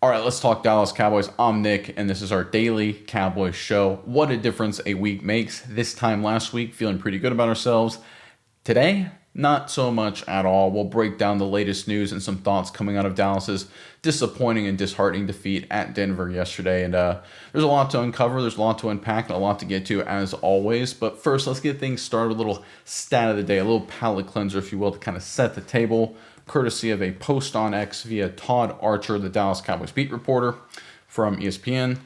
All right, let's talk Dallas Cowboys. I'm Nick, and this is our daily Cowboys show. What a difference a week makes. This time last week, feeling pretty good about ourselves. Today, not so much at all. We'll break down the latest news and some thoughts coming out of Dallas's disappointing and disheartening defeat at Denver yesterday. And there's a lot to uncover, there's a lot to unpack, and a lot to get to as always. But first, let's get things started with a little stat of the day, a little palate cleanser, if you will, to kind of set the table, courtesy of a post on X via Todd Archer, the Dallas Cowboys beat reporter from ESPN.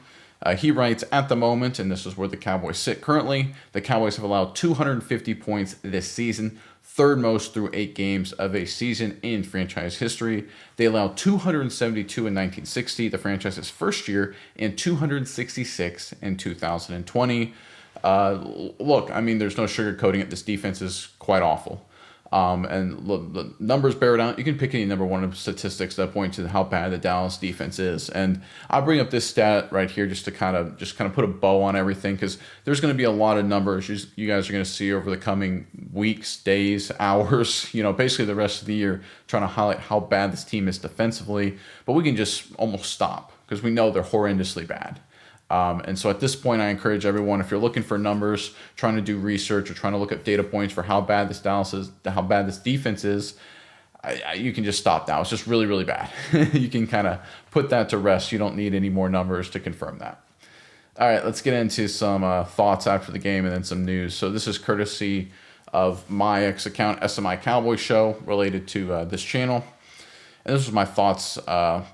He writes, at the moment, and this is where the Cowboys sit currently, the Cowboys have allowed 250 points this season, third most through 8 games of a season in franchise history. They allowed 272 in 1960, the franchise's first year, and 266 in 2020. Look, I mean, there's no sugarcoating it. This defense is quite awful. And look, the numbers bear it out. You can pick any number one of statistics that point to how bad the Dallas defense is. And I'll bring up this stat right here just to kind of put a bow on everything, because there's going to be a lot of numbers you guys are going to see over the coming weeks, days, hours, basically the rest of the year, trying to highlight how bad this team is defensively. But we can just almost stop because we know they're horrendously bad. And so at this point, I encourage everyone, if you're looking for numbers, trying to do research, or trying to look up data points for how bad this Dallas is, how bad this defense is, you can just stop now. It's just really, really bad. You can kind of put that to rest. You don't need any more numbers to confirm that. All right, let's get into some thoughts after the game and then some news. So this is courtesy of my X account, SMI Cowboy Show, related to this channel. And this was my thoughts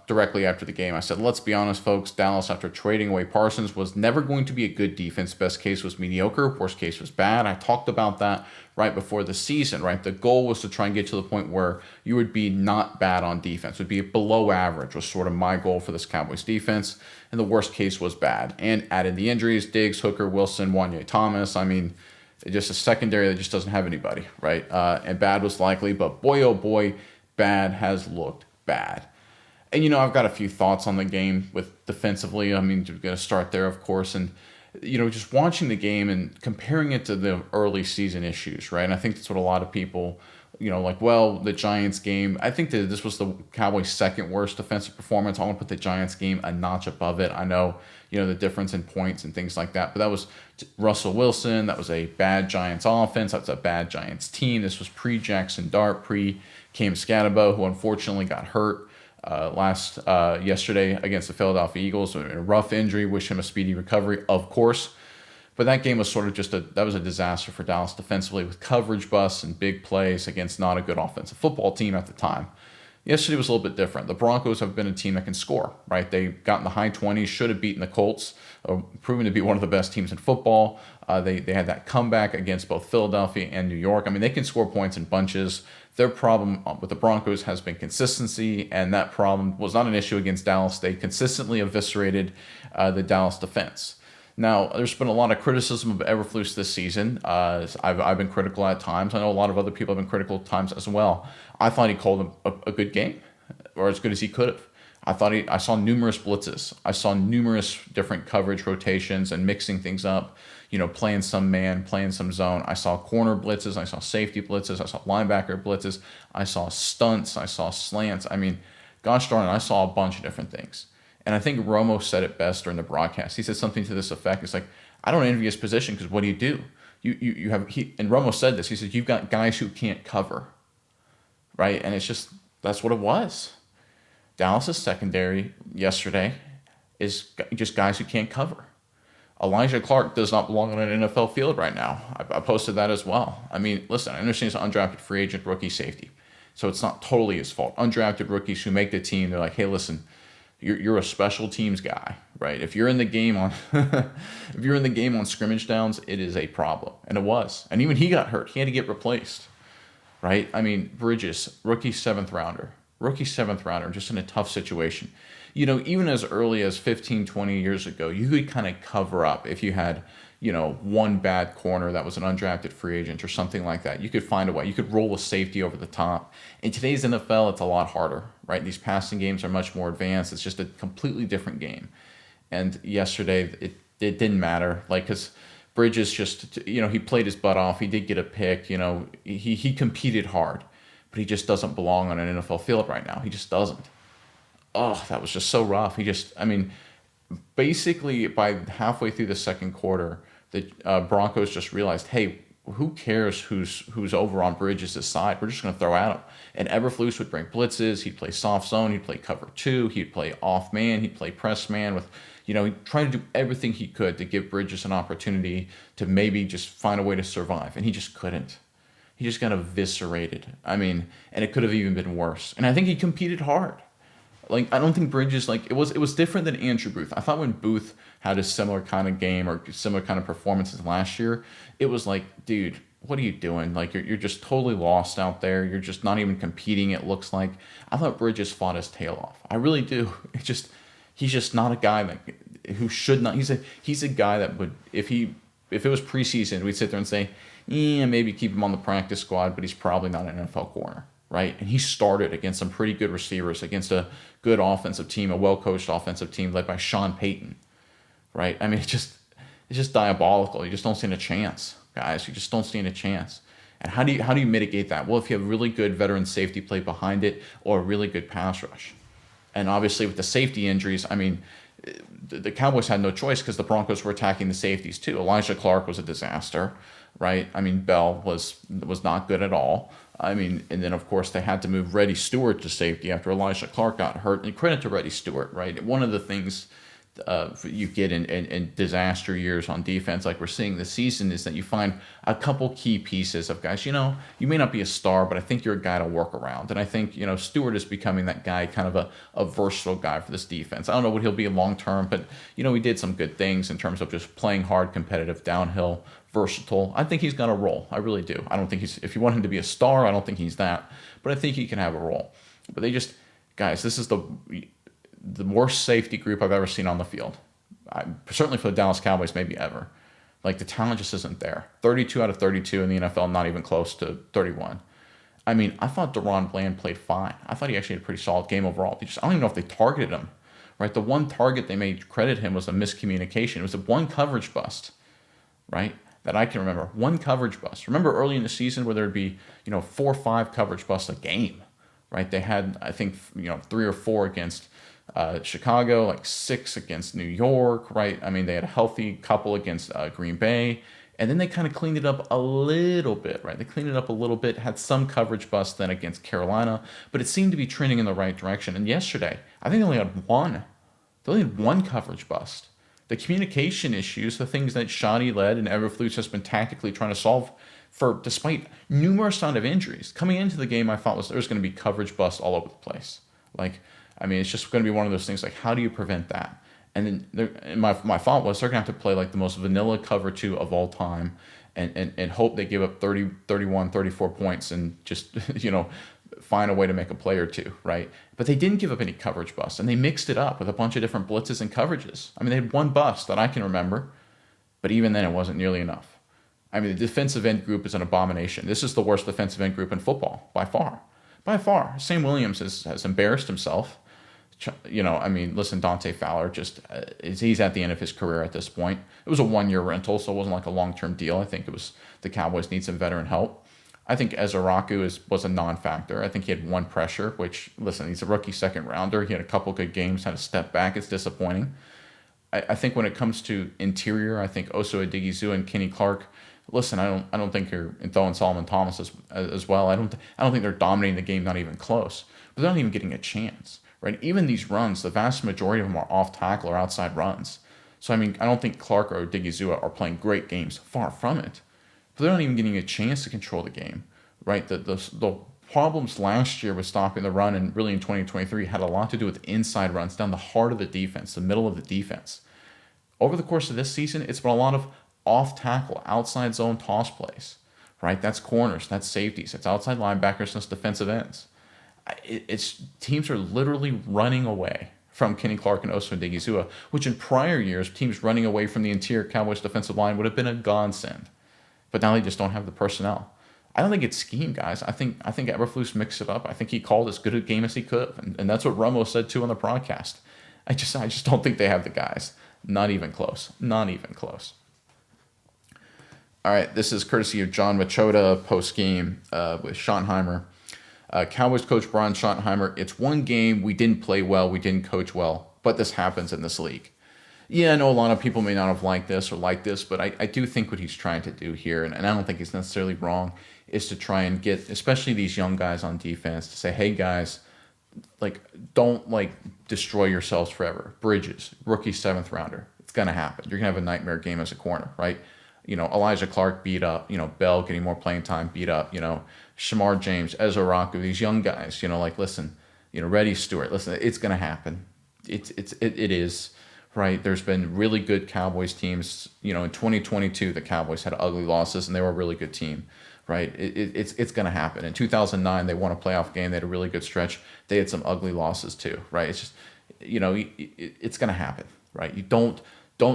directly after the game. I said, let's be honest, folks. Dallas, after trading away Parsons, was never going to be a good defense. Best case was mediocre. Worst case was bad. I talked about that right before the season, right? The goal was to try and get to the point where you would be not bad on defense. It would be below average was sort of my goal for this Cowboys defense. And the worst case was bad. And added the injuries, Diggs, Hooker, Wilson, Wanye Thomas. I mean, just a secondary that just doesn't have anybody, right? And bad was likely, but boy, oh boy, bad has looked bad. And, I've got a few thoughts on the game with defensively. I mean, we're going to start there, of course. And, just watching the game and comparing it to the early season issues, right? And I think that's what a lot of people, the Giants game, I think that this was the Cowboys' second worst defensive performance. I want to put the Giants game a notch above it. I know, the difference in points and things like that, but that was Russell Wilson. That was a bad Giants offense. That's a bad Giants team. This was pre-Jackson Dart, pre-Cam Scatterbo, who unfortunately got hurt yesterday against the Philadelphia Eagles. A rough injury. Wish him a speedy recovery, of course. But that game was sort of that was a disaster for Dallas defensively, with coverage busts and big plays against not a good offensive football team at the time. Yesterday was a little bit different. The Broncos have been a team that can score, right? They got in the high 20s, should have beaten the Colts, proven to be one of the best teams in football. They had that comeback against both Philadelphia and New York. I mean, they can score points in bunches. Their problem with the Broncos has been consistency, and that problem was not an issue against Dallas. They consistently eviscerated the Dallas defense. Now, there's been a lot of criticism of Eberflus this season. I've been critical at times. I know a lot of other people have been critical at times as well. I thought he called a good game, or as good as he could have. I saw numerous blitzes. I saw numerous different coverage rotations and mixing things up, playing some man, playing some zone. I saw corner blitzes. I saw safety blitzes. I saw linebacker blitzes. I saw stunts. I saw slants. I mean, gosh darn it, I saw a bunch of different things. And I think Romo said it best during the broadcast. He said something to this effect. It's like, I don't envy his position, because what do? You have, and Romo said this. He said, you've got guys who can't cover, right? And it's just, that's what it was. Dallas' secondary yesterday is just guys who can't cover. Elijah Clark does not belong on an NFL field right now. I posted that as well. I mean, listen, I understand he's an undrafted free agent rookie safety, so it's not totally his fault. Undrafted rookies who make the team, they're like, hey, listen, you're a special teams guy, right? If you're in the game on scrimmage downs, it is a problem, and it was. And even he got hurt. He had to get replaced, right? I mean, Bridges, rookie seventh rounder, just in a tough situation. Even as early as 15, 20 years ago, you could kind of cover up if you had, one bad corner that was an undrafted free agent or something like that. You could find a way. You could roll a safety over the top. In today's NFL, it's a lot harder, right? These passing games are much more advanced. It's just a completely different game. And yesterday, it didn't matter, because Bridges just, he played his butt off. He did get a pick. He competed hard, but he just doesn't belong on an NFL field right now. He just doesn't. Oh, that was just so rough. I mean, basically by halfway through the second quarter, the Broncos just realized, hey, who cares who's over on Bridges' side? We're just going to throw at him. And Eberflus would bring blitzes. He'd play soft zone. He'd play cover two. He'd play off man. He'd play press man with, he'd try to do everything he could to give Bridges an opportunity to maybe just find a way to survive. And he just couldn't. He just got eviscerated. I mean, and it could have even been worse. And I think he competed hard. Like, I don't think Bridges, like, it was different than Andrew Booth. I thought when Booth had a similar kind of game or similar kind of performances last year, it was like, dude, what are you doing? Like, you're just totally lost out there. You're just not even competing, it looks like. I thought Bridges fought his tail off. I really do. He's just not a guy who should not. He's a guy that would, if it was preseason, we'd sit there and say, yeah, maybe keep him on the practice squad, but he's probably not an NFL corner, right? And he started against some pretty good receivers, against a good offensive team, a well-coached offensive team led by Sean Payton, right? I mean, it's just diabolical. You just don't stand a chance, guys. You just don't stand a chance. And how do you mitigate that? Well, if you have really good veteran safety play behind it or a really good pass rush. And obviously with the safety injuries, I mean, the Cowboys had no choice because the Broncos were attacking the safeties too. Elijah Clark was a disaster, right? I mean, Bell was not good at all. I mean, and then of course they had to move Reddy Stewart to safety after Elijah Clark got hurt. And credit to Reddy Stewart, right? One of the things you get in disaster years on defense, like we're seeing this season, is that you find a couple key pieces of guys. You may not be a star, but I think you're a guy to work around. And I think, Stewart is becoming that guy, kind of a versatile guy for this defense. I don't know what he'll be long term, but, he did some good things in terms of just playing hard, competitive, downhill, versatile. I think he's got a role. I really do. I don't think if you want him to be a star, I don't think he's that. But I think he can have a role. But guys, this is the worst safety group I've ever seen on the field. Certainly for the Dallas Cowboys, maybe ever. Like, the talent just isn't there. 32 out of 32 in the NFL, not even close to 31. I mean, I thought Deron Bland played fine. I thought he actually had a pretty solid game overall. I don't even know if they targeted him. Right? The one target they made credit him was a miscommunication. It was a one coverage bust, right? That I can remember. One coverage bust. Remember early in the season where there'd be, 4 or 5 coverage busts a game, right? They had, I think, 3 or 4 against Chicago, like 6 against New York, right? I mean, they had a healthy couple against Green Bay, and then they kind of cleaned it up a little bit, right? They cleaned it up a little bit, had some coverage bust then against Carolina, but it seemed to be trending in the right direction. And yesterday, I think they only had one. They only had one coverage bust. The communication issues, the things that Shoddy led and Eberflus has been tactically trying to solve despite numerous round of injuries. Coming into the game, I thought there was going to be coverage busts all over the place. It's just going to be one of those things, like, how do you prevent that? And then my thought was they're going to have to play like the most vanilla cover 2 of all time and hope they give up 30, 31, 34 points and just, find a way to make a play or two, right? But they didn't give up any coverage busts, and they mixed it up with a bunch of different blitzes and coverages. I mean, they had one bust that I can remember, but even then it wasn't nearly enough. I mean, the defensive end group is an abomination. This is the worst defensive end group in football, by far. By far. Sam Williams has embarrassed himself. Listen, Dante Fowler he's at the end of his career at this point. It was a 1-year rental, so it wasn't like a long-term deal. I think the Cowboys need some veteran help. I think Ezaraku was a non-factor. I think he had one pressure, which, listen, he's a rookie second rounder. He had a couple good games, had a step back. It's disappointing. I think when it comes to interior, I think Oso Odighizuwa and Kenny Clark, listen, I don't think you're throwing Solomon Thomas as well. I don't think they're dominating the game, not even close. But they're not even getting a chance, right? Even these runs, the vast majority of them are off tackle or outside runs. So, I don't think Clark or Odighizuwa are playing great games. Far from it. But they're not even getting a chance to control the game, right? The problems last year with stopping the run and really in 2023 had a lot to do with inside runs down the heart of the defense, the middle of the defense. Over the course of this season, it's been a lot of off-tackle, outside zone toss plays, right? That's corners, that's safeties, it's outside linebackers, that's defensive ends. Teams are literally running away from Kenny Clark and Oso Odighizuwa, which in prior years, teams running away from the interior Cowboys defensive line would have been a godsend. But now they just don't have the personnel. I don't think it's scheme, guys. I think Eberflus mixed it up. I think he called as good a game as he could, and that's what Romo said too on the broadcast. I just don't think they have the guys. Not even close. Not even close. All right, this is courtesy of John Machota post game with Schottenheimer. Cowboys coach Brian Schottenheimer, it's one game, we didn't play well, we didn't coach well, but this happens in this league. Yeah, I know a lot of people may not have liked this, but I do think what he's trying to do here, and I don't think he's necessarily wrong, is to try and get, especially these young guys on defense, to say, hey guys, like, don't like destroy yourselves forever. Bridges, rookie 7th rounder. It's gonna happen. You're gonna have a nightmare game as a corner, right? Elijah Clark beat up. Bell getting more playing time, beat up. Shamar James, Ezra Raku, these young guys. Listen. Reddy Stewart. Listen, it's gonna happen. It is. Right, there's been really good Cowboys teams. In 2022, the Cowboys had ugly losses, and they were a really good team. Right, it's going to happen. In 2009, they won a playoff game. They had a really good stretch. They had some ugly losses too. Right, it's just, it's going to happen. Right, you don't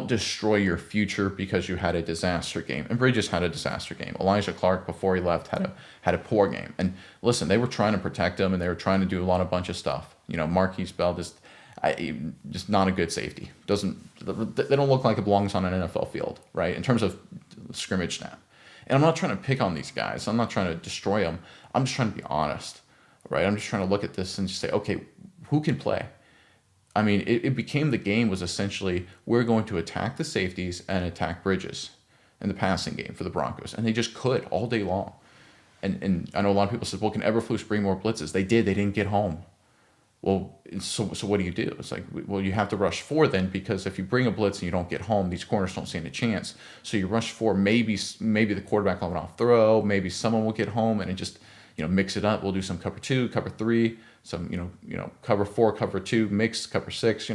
destroy your future because you had a disaster game. And Bridges had a disaster game. Elijah Clark, before he left, had a poor game. And listen, they were trying to protect him, and they were trying to do a bunch of stuff. Marquise Bell just not a good safety. They don't look like it belongs on an NFL field, right? In terms of scrimmage snap. And I'm not trying to pick on these guys. I'm not trying to destroy them. I'm just trying to be honest, right? I'm just trying to look at this and just say, okay, who can play? I mean, it became, the game was essentially, we're going to attack the safeties and attack Bridges in the passing game for the Broncos. And they just could all day long. And I know a lot of people said, well, can Eberflus bring more blitzes? They did. They didn't get home. Well, so what do you do? It's like, well, you have to rush 4 then, because if you bring a blitz and you don't get home, these corners don't stand a chance. So you rush 4, maybe the quarterback will have an off throw, maybe someone will get home, and it just, mix it up. We'll do some cover 2, cover 3, some, cover 4, cover 2, mix, cover 6,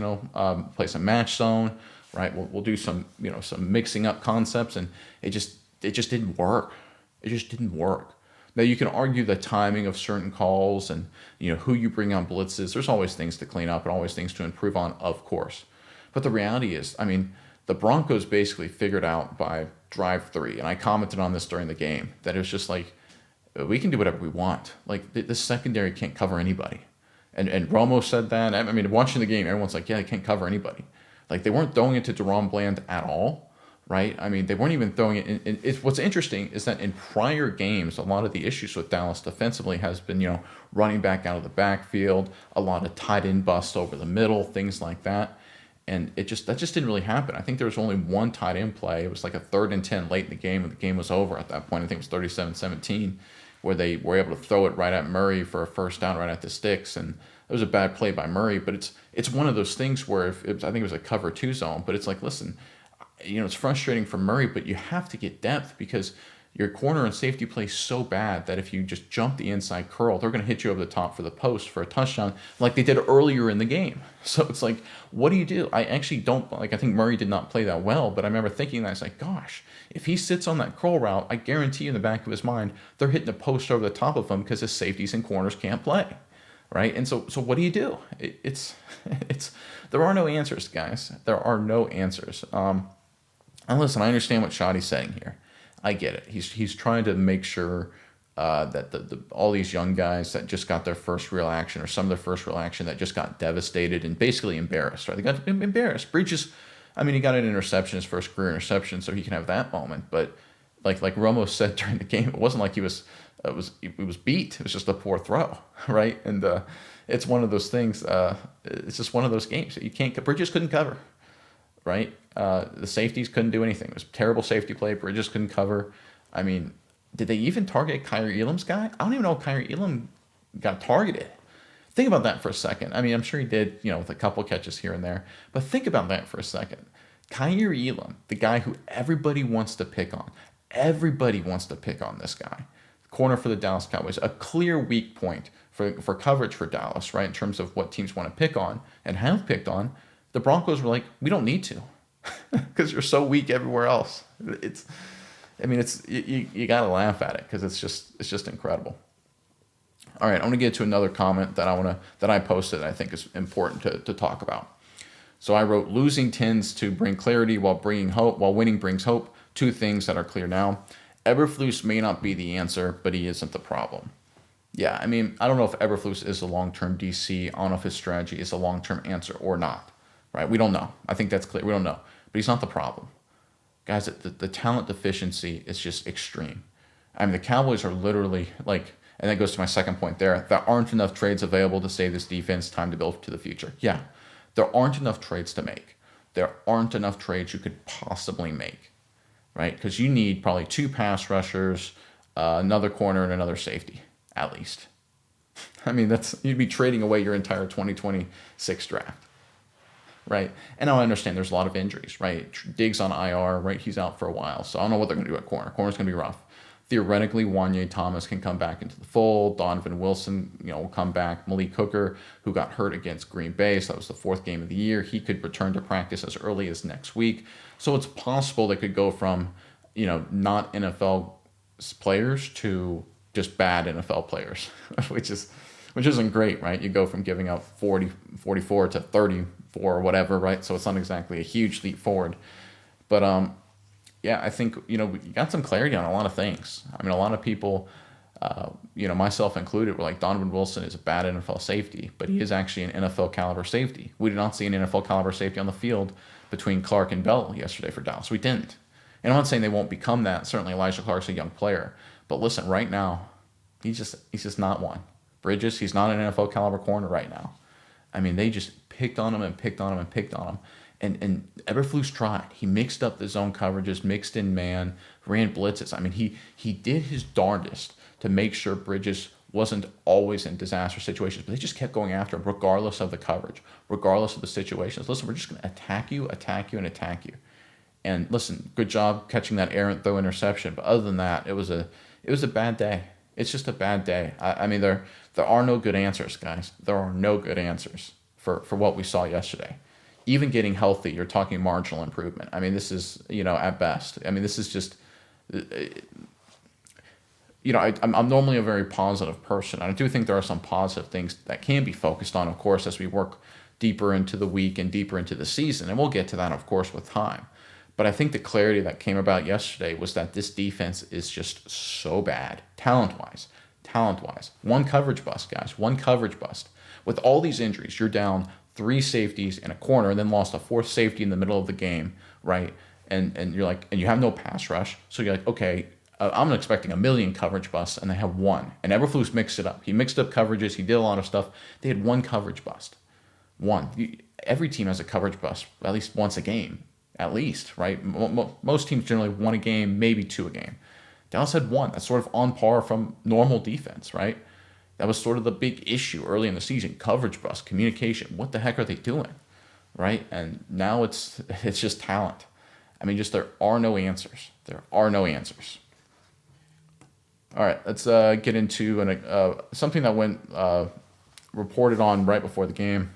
play some match zone, right? We'll do some, some mixing up concepts, and it just didn't work. It just didn't work. Now, you can argue the timing of certain calls and, who you bring on blitzes. There's always things to clean up and always things to improve on, of course. But the reality is, the Broncos basically figured out by drive 3, and I commented on this during the game, that it was just like, we can do whatever we want. Like, the secondary can't cover anybody. And Romo said that. Watching the game, everyone's like, yeah, they can't cover anybody. Like, they weren't throwing it to DaRon Bland at all. Right? They weren't even throwing it in. What's interesting is that in prior games, a lot of the issues with Dallas defensively has been, running back out of the backfield, a lot of tight end busts over the middle, things like that. And that just didn't really happen. I think there was only one tight end play. It was like a 3rd and 10 late in the game, and the game was over at that point. I think it was 37-17, where they were able to throw it right at Murray for a first down right at the sticks. And it was a bad play by Murray, but it's one of those things where I think it was a cover 2 zone, but it's like, listen, it's frustrating for Murray, but you have to get depth because your corner and safety play so bad that if you just jump the inside curl, they're going to hit you over the top for the post for a touchdown like they did earlier in the game. So it's like, what do you do? I actually don't, I think Murray did not play that well, but I remember thinking that, it's like, gosh, if he sits on that curl route, I guarantee in the back of his mind, they're hitting a post over the top of him because his safeties and corners can't play. Right? And so what do you do? There are no answers, guys. There are no answers. And listen, I understand what Shoddy's saying here. I get it. He's trying to make sure that all these young guys that just got their first real action, or some of their first real action, that just got devastated and basically embarrassed. Right? They got embarrassed. Bridges, he got an interception, his first career interception, so he can have that moment. But like Romo said during the game, it wasn't like he was beat. It was just a poor throw, right? And it's one of those things. It's just one of those games that you can't. Bridges couldn't cover. Right? The safeties couldn't do anything. It was a terrible safety play. Bridges couldn't cover. Did they even target Kyrie Elam's guy? I don't even know if Kyrie Elam got targeted. Think about that for a second. I'm sure he did, with a couple catches here and there. But think about that for a second. Kyrie Elam, the guy who everybody wants to pick on. Everybody wants to pick on this guy. Corner for the Dallas Cowboys. A clear weak point for coverage for Dallas, right? In terms of what teams want to pick on and have picked on. The Broncos were like, we don't need to, because you're so weak everywhere else. You gotta laugh at it because it's just incredible. All right, I'm gonna get to another comment that I posted that I think is important to talk about. So I wrote, losing tends to bring clarity while winning brings hope. 2 things that are clear now. Eberflus may not be the answer, but he isn't the problem. Yeah, I don't know if Eberflus is a long-term DC. I don't know if his strategy is a long-term answer or not. Right? We don't know. I think that's clear. We don't know. But he's not the problem. Guys, the talent deficiency is just extreme. The Cowboys are literally and And that goes to my second point there. There aren't enough trades available to save this defense time to build to the future. Yeah, there aren't enough trades to make. There aren't enough trades you could possibly make, right? Because you need probably 2 pass rushers, another corner, and another safety, at least. I mean, you'd be trading away your entire 2026 draft, right? And now I understand there's a lot of injuries, right? Diggs on IR, right? He's out for a while, so I don't know what they're going to do at corner. Corner's going to be rough. Theoretically, Wanye Thomas can come back into the fold. Donovan Wilson, will come back. Malik Hooker, who got hurt against Green Bay, so that was the 4th game of the year, he could return to practice as early as next week. So it's possible they could go from, not NFL players to just bad NFL players, which isn't great, right? You go from giving up 44 to 34 or whatever, right? So it's not exactly a huge leap forward. But yeah, I think, you got some clarity on a lot of things. I mean, a lot of people, myself included, were like, Donovan Wilson is a bad NFL safety, but he is actually an NFL caliber safety. We did not see an NFL caliber safety on the field between Clark and Bell yesterday for Dallas. We didn't. And I'm not saying they won't become that. Certainly Elijah Clark's a young player. But listen, right now, he's just not one. Bridges, he's not an NFL caliber corner right now. I mean, they just picked on him and picked on him and picked on him. And Eberflus tried. He mixed up the zone coverages, mixed in man, ran blitzes. I mean, he did his darndest to make sure Bridges wasn't always in disaster situations, but they just kept going after him regardless of the coverage, regardless of the situations. Listen, we're just going to attack you, and attack you. And listen, good job catching that errant throw interception. But other than that, it was a bad day. It's just a bad day. I mean, there are no good answers, guys. There are no good answers for what we saw yesterday. Even getting healthy, you're talking marginal improvement. I mean, this is, at best. I mean, this is just, I'm normally a very positive person. I do think there are some positive things that can be focused on, of course, as we work deeper into the week and deeper into the season. And we'll get to that, of course, with time. But I think the clarity that came about yesterday was that this defense is just so bad, talent-wise. One coverage bust, guys. One coverage bust. With all these injuries, you're down 3 safeties and a corner, and then lost a 4th safety in the middle of the game, right? And you're like, and you have no pass rush. So you're like, okay, I'm expecting a million coverage busts, and they have 1. And Eberflus mixed it up. He mixed up coverages. He did a lot of stuff. They had 1 coverage bust. 1. Every team has a coverage bust at least once a game. At least, right? Most teams generally 1 a game, maybe 2 a game. Dallas had 1. That's sort of on par from normal defense, right? That was sort of the big issue early in the season. Coverage bust, communication. What the heck are they doing, right? And now it's just talent. I mean, there are no answers. There are no answers. All right, let's get into something that went reported on right before the game.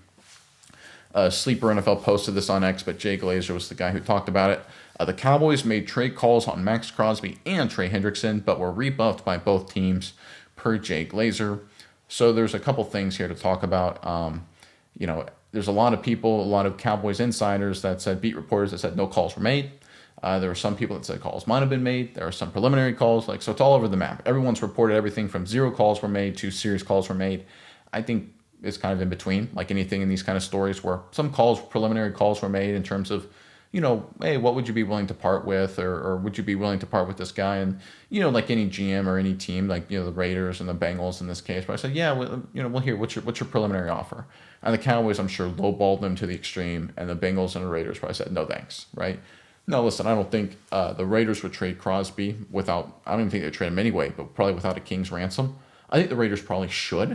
Sleeper NFL posted this on X, but Jay Glazer was the guy who talked about it. The Cowboys made trade calls on Max Crosby and Trey Hendrickson, but were rebuffed by both teams, per Jay Glazer. So there's a couple things here to talk about. There's a lot of people, a lot of Cowboys insiders that said, beat reporters that said no calls were made. There were some people that said calls might have been made. There are some preliminary calls, so it's all over the map. Everyone's reported everything from 0 calls were made to serious calls were made. I think it's kind of in between, like anything in these kind of stories where some preliminary calls were made in terms of, hey, what would you be willing to part with, or would you be willing to part with this guy? And, like any GM or any team, like, the Raiders and the Bengals in this case, but I said, yeah, we'll hear, what's your preliminary offer? And the Cowboys, I'm sure, lowballed them to the extreme, and the Bengals and the Raiders probably said, no thanks, right? No, listen, I don't think the Raiders would trade Crosby without, I don't even think they'd trade him anyway, but probably without a king's ransom. I think the Raiders probably should,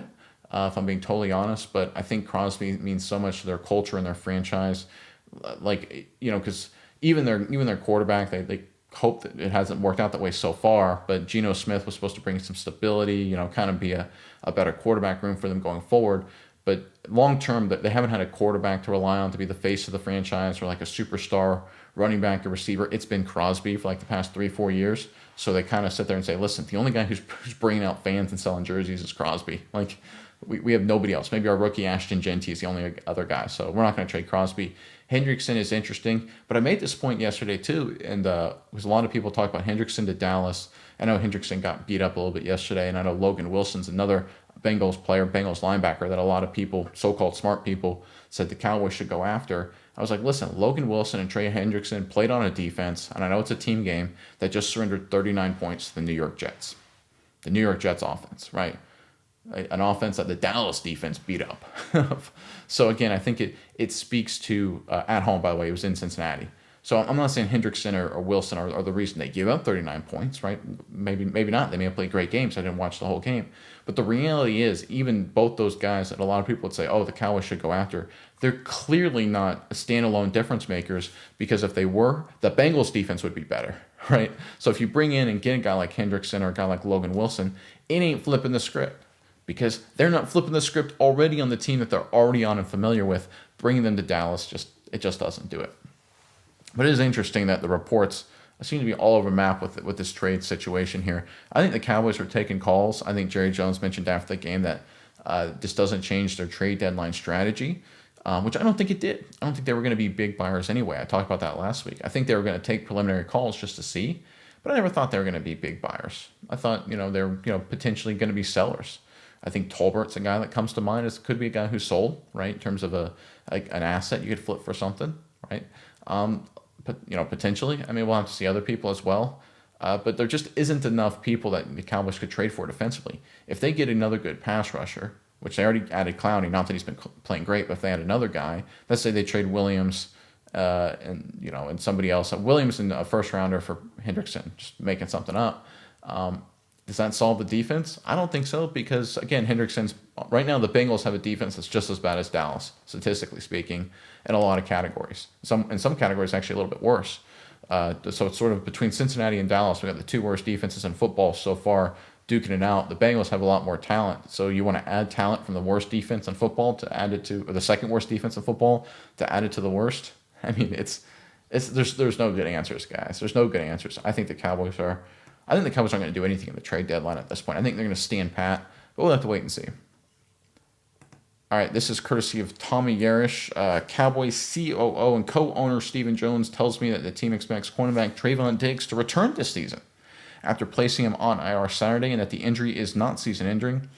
if I'm being totally honest, but I think Crosby means so much to their culture and their franchise. Because even their quarterback, they hope that it hasn't worked out that way so far, but Geno Smith was supposed to bring some stability, kind of be a better quarterback room for them going forward. But long term, they haven't had a quarterback to rely on to be the face of the franchise, or like a superstar running back or receiver. It's been Crosby for like the past 3-4 years. So they kind of sit there and say, listen, the only guy who's bringing out fans and selling jerseys is Crosby. Like, we have nobody else. Maybe our rookie Ashton Genty is the only other guy. So we're not going to trade Crosby. Hendrickson is interesting. But I made this point yesterday too, and because a lot of people talk about Hendrickson to Dallas. I know Hendrickson got beat up a little bit yesterday, and I know Logan Wilson's another Bengals player, Bengals linebacker, that a lot of people, so-called smart people, said the Cowboys should go after. I was like, listen, Logan Wilson and Trey Hendrickson played on a defense, and I know it's a team game, that just surrendered 39 points to the New York Jets. the New York Jets offense, right? An offense that the Dallas defense beat up. So again, I think it speaks to at home. By the way, it was in Cincinnati. So I'm not saying Hendrickson or Wilson are the reason they give up 39 points, right? Maybe not. They may have played great games. I didn't watch the whole game. But the reality is, even both those guys that a lot of people would say, oh, the Cowboys should go after, they're clearly not standalone difference makers, because if they were, the Bengals defense would be better, right? So if you bring in and get a guy like Hendrickson or a guy like Logan Wilson, it ain't flipping the script, because they're not flipping the script already on the team that they're already on and familiar with. Bringing them to Dallas, it just doesn't do it. But it is interesting that the reports seem to be all over the map with this trade situation here. I think the Cowboys were taking calls. I think Jerry Jones mentioned after the game that this doesn't change their trade deadline strategy, which I don't think it did. I don't think they were going to be big buyers anyway. I talked about that last week. I think they were going to take preliminary calls just to see, but I never thought they were going to be big buyers. I thought they were potentially going to be sellers. I think Tolbert's a guy that comes to mind as could be a guy who sold, right, in terms of an asset you could flip for something, right? But potentially. I mean, we'll have to see other people as well. But there just isn't enough people that the Cowboys could trade for defensively. If they get another good pass rusher, which they already added Clowney, not that he's been playing great, but if they add another guy, let's say they trade Williams and somebody else, Williams and a first rounder for Hendrickson, just making something up. Does that solve the defense? I don't think so, because again, Hendrickson's right now the Bengals have a defense that's just as bad as Dallas, statistically speaking, in a lot of categories. In some categories, actually a little bit worse. So it's sort of between Cincinnati and Dallas. We got the two worst defenses in football so far, duking it out. The Bengals have a lot more talent, so you want to add talent from the worst defense in football to add it to, or the second worst defense in football to add it to the worst. I mean, there's no good answers, guys. There's no good answers. I think the Cowboys aren't going to do anything in the trade deadline at this point. I think they're going to stand pat, but we'll have to wait and see. All right, this is courtesy of Tommy Yarish. Cowboys COO and co-owner Stephen Jones tells me that the team expects cornerback Trevon Diggs to return this season after placing him on IR Saturday, and that the injury is not season ending.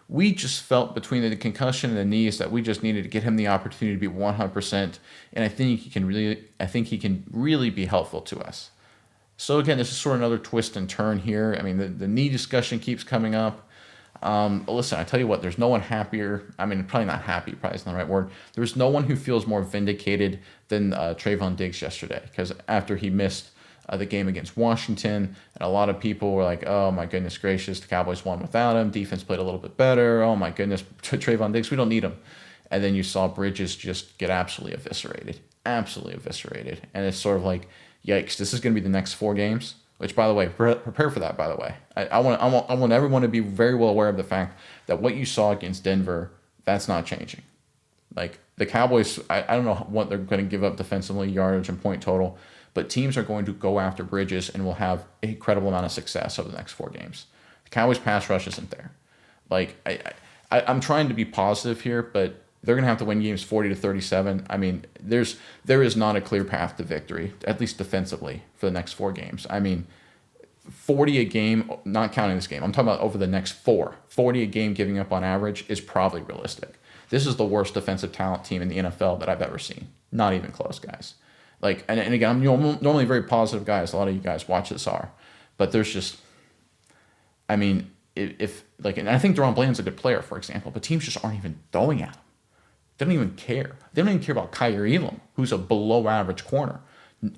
We just felt between the concussion and the knees that we just needed to get him the opportunity to be 100%, and I think he can really be helpful to us. So again, this is sort of another twist and turn here. I mean, the knee discussion keeps coming up. Listen, I tell you what, there's no one happier. I mean, probably not happy, probably isn't the right word. There's no one who feels more vindicated than Trevon Diggs yesterday, because after he missed the game against Washington, and a lot of people were like, oh my goodness gracious, the Cowboys won without him. Defense played a little bit better. Oh my goodness, Trevon Diggs, we don't need him. And then you saw Bridges just get absolutely eviscerated. And it's sort of like, yikes, this is going to be the next 4 games. Which, by the way, prepare for that, by the way. I want everyone to be very well aware of the fact that what you saw against Denver, that's not changing. Like, the Cowboys, I don't know what they're going to give up defensively, yardage and point total, but teams are going to go after Bridges and will have a credible amount of success over the next 4 games. The Cowboys' pass rush isn't there. Like, I'm trying to be positive here, but they're going to have to win games 40-37. I mean, there is not a clear path to victory, at least defensively, for the next 4 games. I mean, 40 a game, not counting this game. I'm talking about over the next 4. 40 a game giving up on average is probably realistic. This is the worst defensive talent team in the NFL that I've ever seen. Not even close, guys. Like, and again, I'm normally a very positive guy, as a lot of you guys watch this are. But there's just, I mean, if and I think Deron Bland's a good player, for example, but teams just aren't even throwing at him. They don't even care. They don't even care about Kyrie Elam, who's a below-average corner.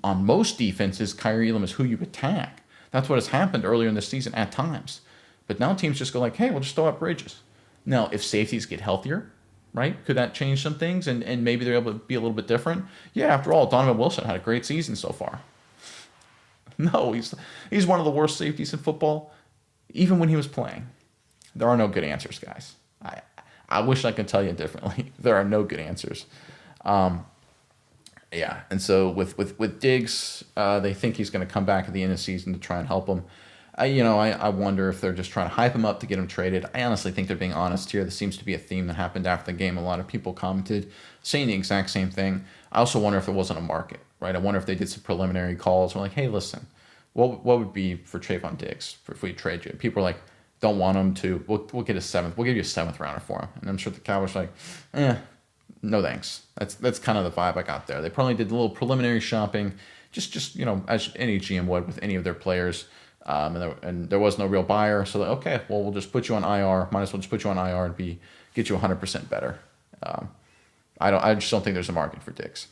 On most defenses, Kyrie Elam is who you attack. That's what has happened earlier in the season at times. But now teams just go like, hey, we'll just throw out Bridges. Now, if safeties get healthier, right, could that change some things and maybe they're able to be a little bit different? Yeah, after all, Donovan Wilson had a great season so far. No, he's one of the worst safeties in football, even when he was playing. There are no good answers, guys. I wish I could tell you differently. There are no good answers. Yeah, and so with Diggs, they think he's going to come back at the end of the season to try and help him. I wonder if they're just trying to hype him up to get him traded. I honestly think they're being honest here. This seems to be a theme that happened after the game. A lot of people commented saying the exact same thing. I also wonder if there wasn't a market, right? I wonder if they did some preliminary calls. We're like, hey, listen, what would be for Trevon Diggs if we trade you? People are like, don't want him to. We'll get a 7th. We'll give you a 7th rounder for him. And I'm sure the Cowboys are like, no thanks. That's kind of the vibe I got there. They probably did a little preliminary shopping, just as any GM would with any of their players. And there was no real buyer. So okay, well, we'll just put you on IR. Might as well just put you on IR and get you 100% better. I just don't think there's a market for Diggs.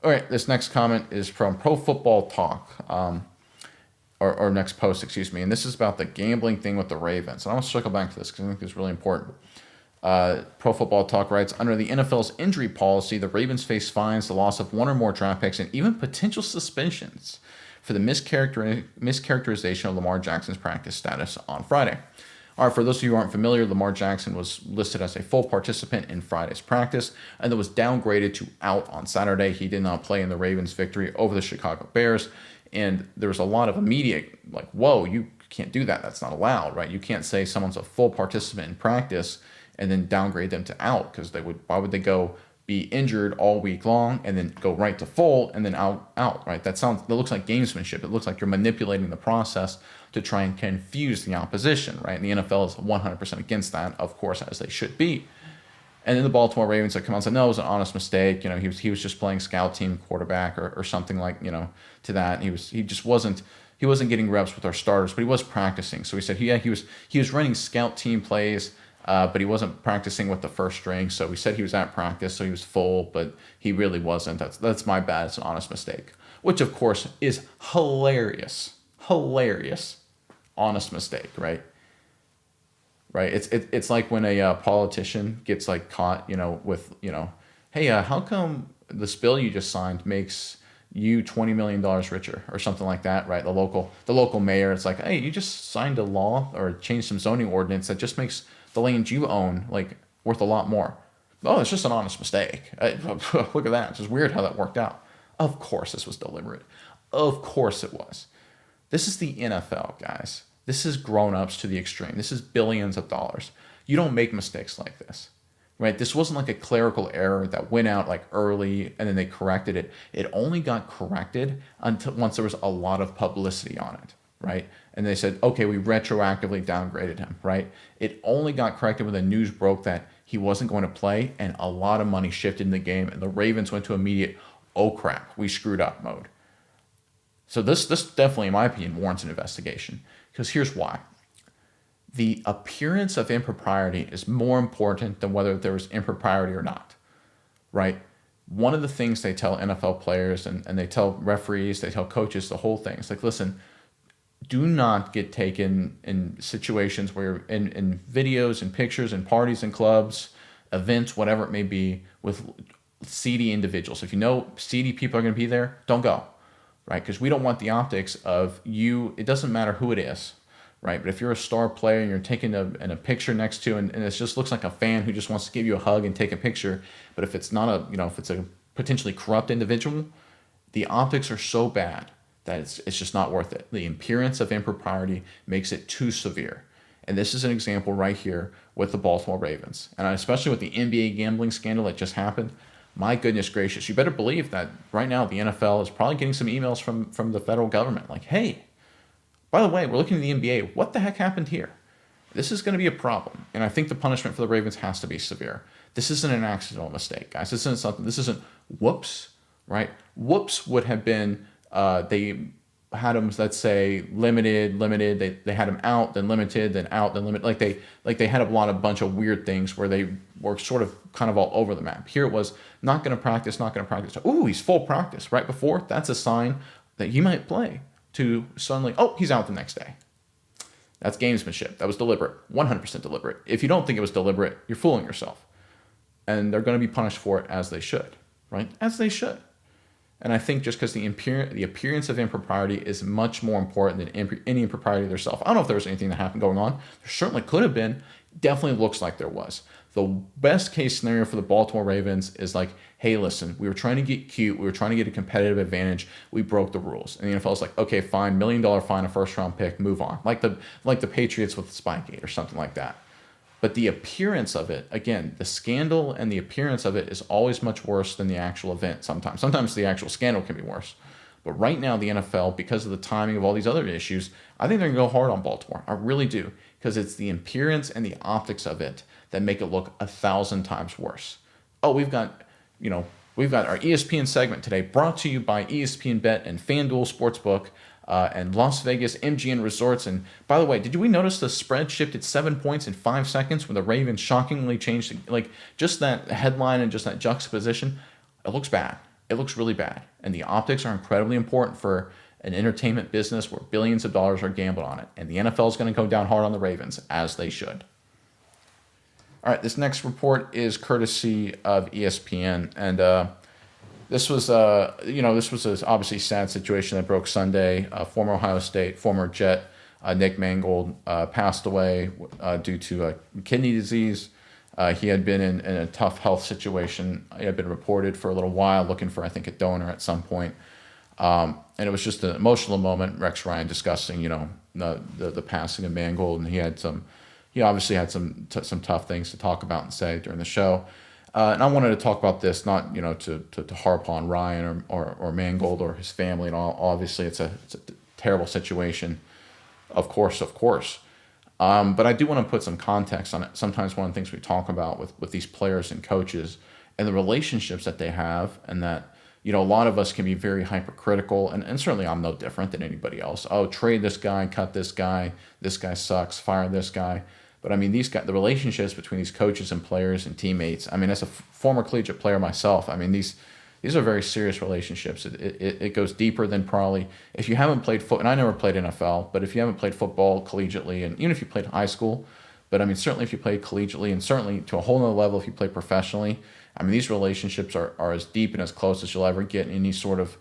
All right, this next comment is from Pro Football Talk, or next post, excuse me, and this is about the gambling thing with the Ravens. And I want to circle back to this because I think it's really important. Pro Football Talk writes, under the NFL's injury policy, the Ravens face fines, the loss of one or more draft picks, and even potential suspensions for the mischaracterization of Lamar Jackson's practice status on Friday. All right, for those of you who aren't familiar, Lamar Jackson was listed as a full participant in Friday's practice and then was downgraded to out on Saturday. He did not play in the Ravens' victory over the Chicago Bears. And there was a lot of immediate, like, whoa, you can't do that. That's not allowed, right? You can't say someone's a full participant in practice and then downgrade them to out, because why would they go be injured all week long and then go right to full and then out, right? That looks like gamesmanship. It looks like you're manipulating the process to try and confuse the opposition, right? And the NFL is 100% against that, of course, as they should be. And then the Baltimore Ravens come out and said, no, it was an honest mistake. He was just playing scout team quarterback or something like, to that. And he wasn't getting reps with our starters, but he was practicing. So he said, yeah, he was running scout team plays, but he wasn't practicing with the first string. So we said he was at practice, so he was full, but he really wasn't. That's my bad. It's an honest mistake, which of course is hilarious. Honest mistake, right? Right. It's like when a politician gets like caught, with, hey, how come this bill you just signed makes you $20 million richer or something like that, right? The local mayor, it's like, hey, you just signed a law or changed some zoning ordinance that just makes the land you own like worth a lot more. Oh, it's just an honest mistake. Look at that. It's just weird how that worked out. Of course this was deliberate. Of course it was. This is the NFL, guys. This is grown-ups to the extreme. This is billions of dollars. You don't make mistakes like this, right? This wasn't like a clerical error that went out like early and then they corrected it. It only got corrected until once there was a lot of publicity on it, right? And they said, okay, we retroactively downgraded him, right? It only got corrected when the news broke that he wasn't going to play and a lot of money shifted in the game and the Ravens went to immediate, oh crap, we screwed up mode. So this definitely, in my opinion, warrants an investigation. Because here's why. The appearance of impropriety is more important than whether there was impropriety or not, right? One of the things they tell NFL players and they tell referees, they tell coaches, the whole thing. It's like, listen, do not get taken in situations where you're in videos and pictures and parties and clubs, events, whatever it may be, with seedy individuals. If you know seedy people are going to be there, don't go. Right, because we don't want the optics of you. It doesn't matter who it is, right? But if you're a star player and you're taking a picture next to, and it just looks like a fan who just wants to give you a hug and take a picture, but if it's not if it's a potentially corrupt individual, the optics are so bad that it's just not worth it. The appearance of impropriety makes it too severe. And this is an example right here with the Baltimore Ravens, and especially with the NBA gambling scandal that just happened. My goodness gracious, you better believe that right now the NFL is probably getting some emails from the federal government like, hey, by the way, we're looking at the NBA. What the heck happened here? This is going to be a problem. And I think the punishment for the Ravens has to be severe. This isn't an accidental mistake, guys. This isn't whoops, right? Whoops would have been they had them, let's say, limited. They had them out, then limited, then out, then limited. Like they had a bunch of weird things where they were sort of kind of all over the map. Here it was not going to practice. Ooh, he's full practice right before. That's a sign that he might play. To suddenly, oh, he's out the next day. That's gamesmanship. That was deliberate, 100% deliberate. If you don't think it was deliberate, you're fooling yourself. And they're going to be punished for it as they should, right? As they should. And I think just because the appearance of impropriety is much more important than any impropriety themselves. I don't know if there was anything that happened going on. There certainly could have been. Definitely looks like there was. The best case scenario for the Baltimore Ravens is like, hey, listen, we were trying to get cute. We were trying to get a competitive advantage. We broke the rules. And the NFL is like, okay, fine, $1 million fine, a first-round pick, move on. Like the Patriots with Spygate or something like that. But the appearance of it, again, the scandal and the appearance of it is always much worse than the actual event sometimes. Sometimes the actual scandal can be worse. But right now, the NFL, because of the timing of all these other issues, I think they're going to go hard on Baltimore. I really do. Because it's the appearance and the optics of it that make it look 1,000 times worse. Oh, we've got our ESPN segment today brought to you by ESPN Bet and FanDuel Sportsbook. and Las Vegas MGM Resorts. And by the way, did we notice the spread shifted 7 points in 5 seconds when the Ravens shockingly changed? Like just that headline and just that juxtaposition, it looks bad. It looks really bad. And the optics are incredibly important for an entertainment business where billions of dollars are gambled on it. And the NFL is going to go down hard on the Ravens, as they should. All right, this next report is courtesy of ESPN, and this was a obviously sad situation that broke Sunday. Former Ohio State, former Jet, Nick Mangold passed away due to kidney disease. He had been in a tough health situation. He had been reported for a little while, looking for, I think, a donor at some point. And it was just an emotional moment. Rex Ryan discussing, the passing of Mangold, and he obviously had some tough things to talk about and say during the show. And I wanted to talk about this, not to harp on Ryan or Mangold or his family and all. Obviously, it's a terrible situation, of course. But I do want to put some context on it. Sometimes one of the things we talk about with these players and coaches and the relationships that they have, and that a lot of us can be very hypercritical, and certainly I'm no different than anybody else. Oh, trade this guy, cut this guy sucks, fire this guy. But I mean, the relationships between these coaches and players and teammates. I mean, as a former collegiate player myself, I mean these are very serious relationships. It goes deeper than probably if you haven't played football. And I never played NFL, but if you haven't played football collegiately, and even if you played high school, but I mean certainly if you played collegiately, and certainly to a whole nother level if you play professionally, I mean these relationships are as deep and as close as you'll ever get in any sort of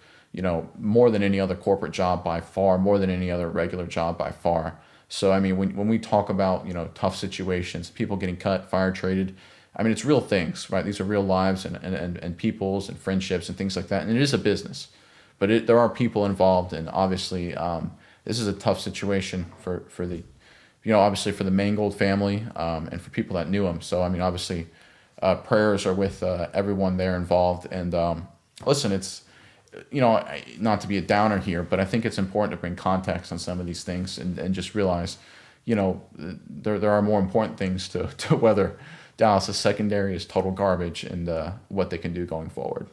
more than any other corporate job by far, more than any other regular job by far. So, I mean, when we talk about, tough situations, people getting cut, fired, traded, I mean, it's real things, right? These are real lives and peoples and friendships and things like that. And it is a business, but there are people involved. And obviously, this is a tough situation for the, obviously for the Mangold family and for people that knew him. So, I mean, obviously, prayers are with everyone there involved. And listen, it's, not to be a downer here, but I think it's important to bring context on some of these things and just realize, there are more important things to whether Dallas' secondary is total garbage and what they can do going forward.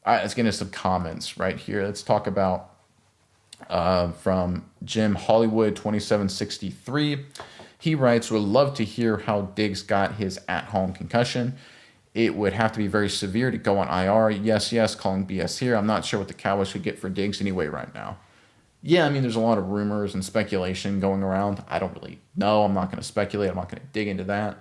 All right, let's get into some comments right here. Let's talk about from Jim Hollywood 2763. He writes, would love to hear how Diggs got his at-home concussion. It would have to be very severe to go on IR. Yes, calling BS here. I'm not sure what the Cowboys could get for Diggs anyway right now. Yeah, I mean, there's a lot of rumors and speculation going around. I don't really know. I'm not going to speculate. I'm not going to dig into that.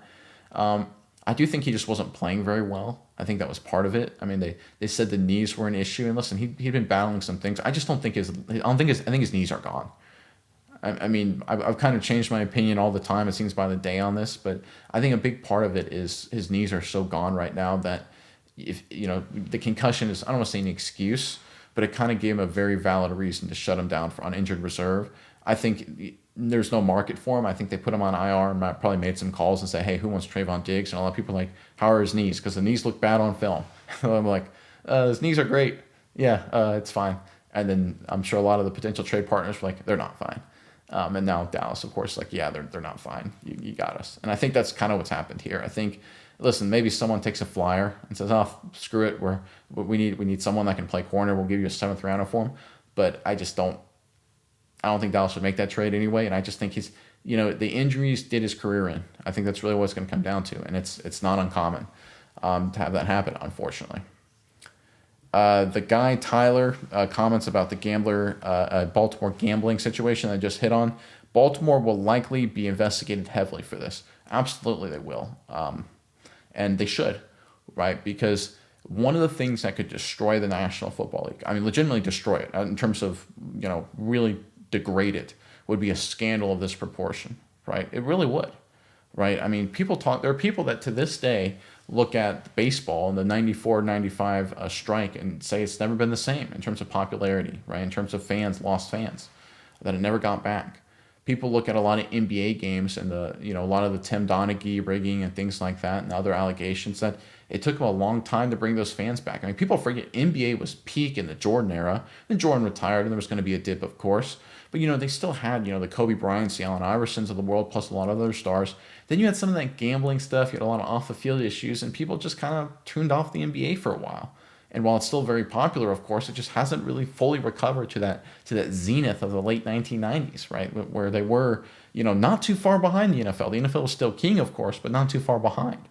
I do think he just wasn't playing very well. I think that was part of it. I mean, they said the knees were an issue. And listen, he'd been battling some things. I just don't think I think his knees are gone. I mean, I've kind of changed my opinion all the time, it seems, by the day on this, but I think a big part of it is his knees are so gone right now that if the concussion is, I don't want to say an excuse, but it kind of gave him a very valid reason to shut him down on injured reserve. I think there's no market for him. I think they put him on IR and probably made some calls and say, hey, who wants Trevon Diggs? And a lot of people are like, how are his knees? Because the knees look bad on film. I'm like, his knees are great. Yeah, it's fine. And then I'm sure a lot of the potential trade partners were like, they're not fine. And now Dallas, of course, like, yeah, they're not fine. You got us. And I think that's kind of what's happened here. I think, listen, maybe someone takes a flyer and says, oh, screw it. We need someone that can play corner. We'll give you a 7th rounder for him. But I don't think Dallas would make that trade anyway. And I just think the injuries did his career in. I think that's really what it's going to come down to. And it's not uncommon to have that happen, unfortunately. The guy, Tyler, comments about the Baltimore gambling situation that I just hit on. Baltimore will likely be investigated heavily for this. Absolutely they will. And they should, right? Because one of the things that could destroy the National Football League, I mean, legitimately destroy it in terms of, really degrade it, would be a scandal of this proportion, right? It really would, right? I mean, there are people that to this day look at baseball and the 94-95 strike and say it's never been the same in terms of popularity, right? In terms of lost fans, that it never got back. People look at a lot of NBA games and a lot of the Tim Donaghy rigging and things like that and other allegations that it took them a long time to bring those fans back. I mean, people forget NBA was peak in the Jordan era. Then Jordan retired and there was going to be a dip, of course. But, they still had, the Kobe Bryants, the Allen Iversons of the world, plus a lot of other stars. Then you had some of that gambling stuff. You had a lot of off-the-field issues, and people just kind of tuned off the NBA for a while. And while it's still very popular, of course, it just hasn't really fully recovered to that zenith of the late 1990s, right? Where they were, not too far behind the NFL. The NFL was still king, of course, but not too far behind,